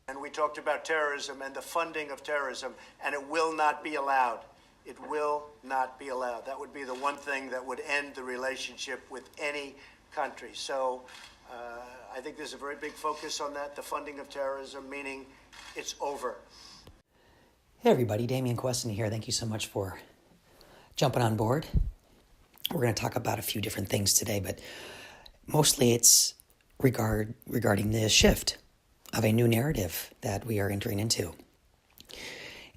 And we talked about terrorism and the funding of terrorism, and it will not be allowed. It will not be allowed. That would be the one thing that would end the relationship with any country. So I think there's a very big focus on that, the funding of terrorism, meaning it's over. Hey everybody, Damian Questiny here. Thank you so much for jumping on board. We're going to talk about a few different things today, but mostly it's regarding the shift of a new narrative that we are entering into.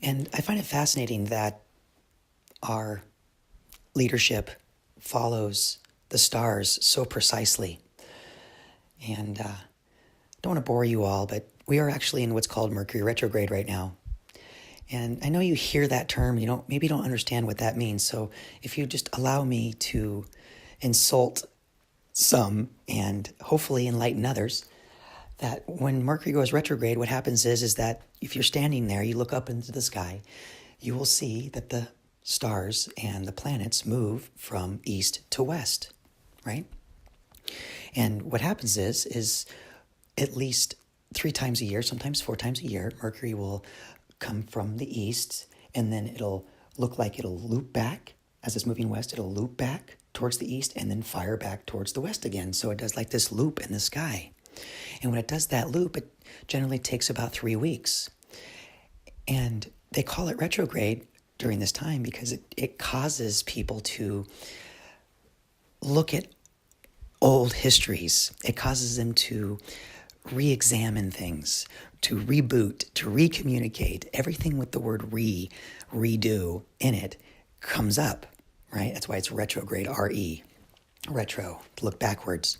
And I find it fascinating that our leadership follows the stars so precisely. And I don't want to bore you all, but we are actually in what's called Mercury retrograde right now. And I know you hear that term, maybe you don't understand what that means. So if you just allow me to insult some and hopefully enlighten others, that when Mercury goes retrograde, what happens is that if you're standing there, you look up into the sky, you will see that the stars and the planets move from east to west, right? And what happens is at least 3 times a year, sometimes 4 times a year, Mercury will come from the east, and then it'll look like it'll loop back. As it's moving west, it'll loop back towards the east and then fire back towards the west again. So it does like this loop in the sky. And when it does that loop, it generally takes about 3 weeks. And they call it retrograde during this time because it causes people to look at old histories. It causes them to re-examine things, to reboot, to recommunicate. Everything with the word redo in it comes up, right? That's why it's retrograde, R-E, retro, to look backwards.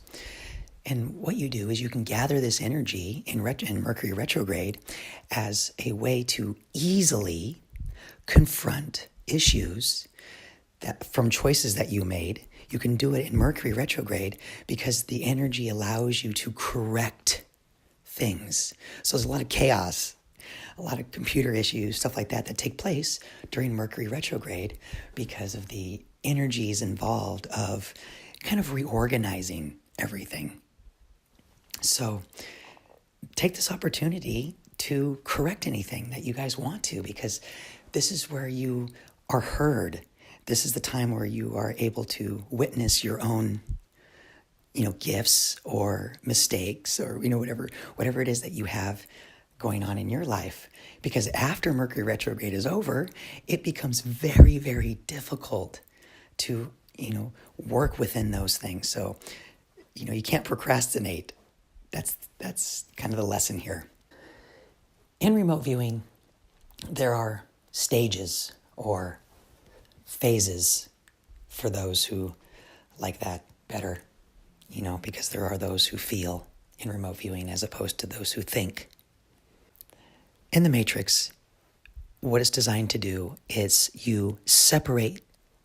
And what you do is you can gather this energy in Mercury retrograde as a way to easily confront issues that from choices that you made. You can do it in Mercury retrograde because the energy allows you to correct things. So there's a lot of chaos, a lot of computer issues, stuff like that take place during Mercury retrograde because of the energies involved of kind of reorganizing everything. So take this opportunity to correct anything that you guys want to, because this is where you are heard. This is the time where you are able to witness your own, gifts or mistakes or, whatever it is that you have going on in your life. Because after Mercury retrograde is over, it becomes very, very difficult to, work within those things. So, you can't procrastinate. That's kind of the lesson here. In remote viewing, there are stages or phases for those who like that better, because there are those who feel in remote viewing as opposed to those who think. In the Matrix, what it's designed to do is you separate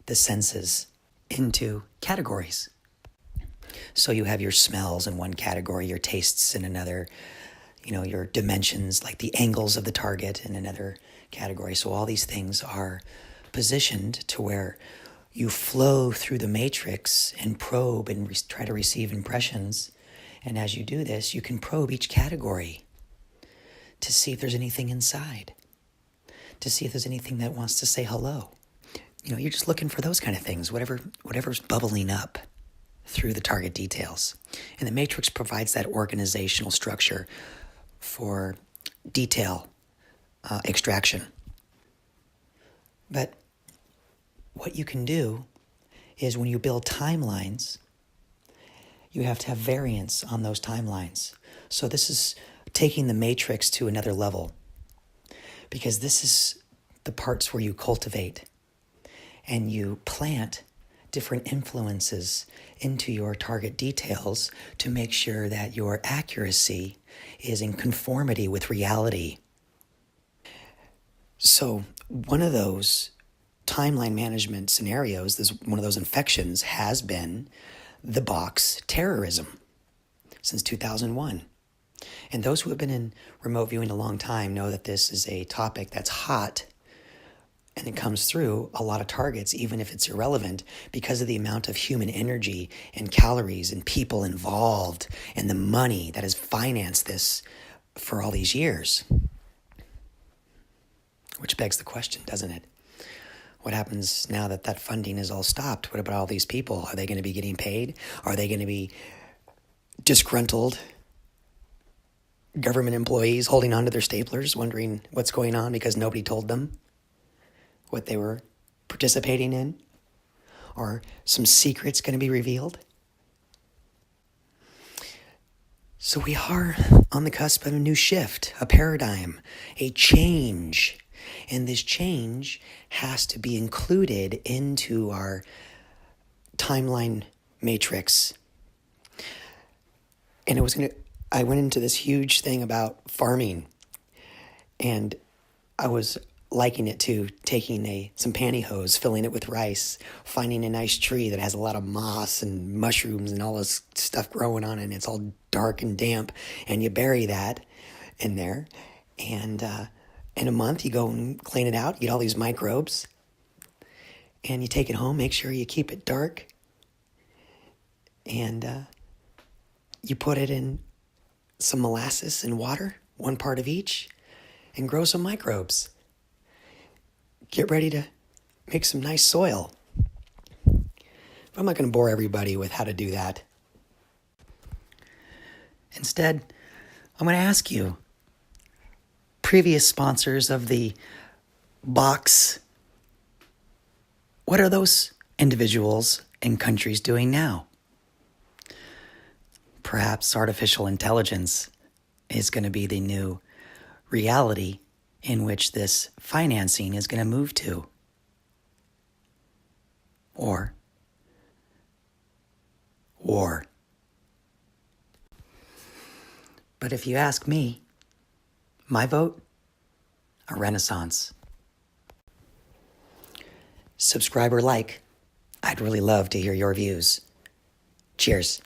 the senses into categories. So you have your smells in one category, your tastes in another, your dimensions, like the angles of the target in another category. So all these things are positioned to where you flow through the matrix and probe and try to receive impressions. And as you do this, you can probe each category to see if there's anything inside, to see if there's anything that wants to say hello. You're just looking for those kind of things, whatever's bubbling up through the target details. And the matrix provides that organizational structure for detail extraction. But what you can do is when you build timelines, you have to have variance on those timelines. So this is taking the matrix to another level, because this is the parts where you cultivate and you plant different influences into your target details to make sure that your accuracy is in conformity with reality. So one of those timeline management scenarios, one of those infections, has been the box terrorism since 2001. And those who have been in remote viewing a long time know that this is a topic that's hot, and it comes through a lot of targets, even if it's irrelevant, because of the amount of human energy and calories and people involved and the money that has financed this for all these years. Which begs the question, doesn't it? What happens now that that funding is all stopped? What about all these people? Are they going to be getting paid? Are they going to be disgruntled government employees holding on to their staplers, wondering what's going on because nobody told them what they were participating in? Or some secrets going to be revealed? So we are on the cusp of a new shift, a paradigm, a change. And this change has to be included into our timeline matrix. And I went into this huge thing about farming, and I was liking it to taking some pantyhose, filling it with rice, finding a nice tree that has a lot of moss and mushrooms and all this stuff growing on it, and it's all dark and damp, and you bury that in there, and in a month you go and clean it out, you get all these microbes, and you take it home, make sure you keep it dark, and you put it in some molasses and water, one part of each, and grow some microbes. Get ready to make some nice soil. But I'm not going to bore everybody with how to do that. Instead, I'm going to ask you, previous sponsors of the box, what are those individuals and countries doing now? Perhaps artificial intelligence is going to be the new reality in which this financing is going to move to. Or war. But if you ask me, my vote, a renaissance. Subscribe or like. I'd really love to hear your views. Cheers.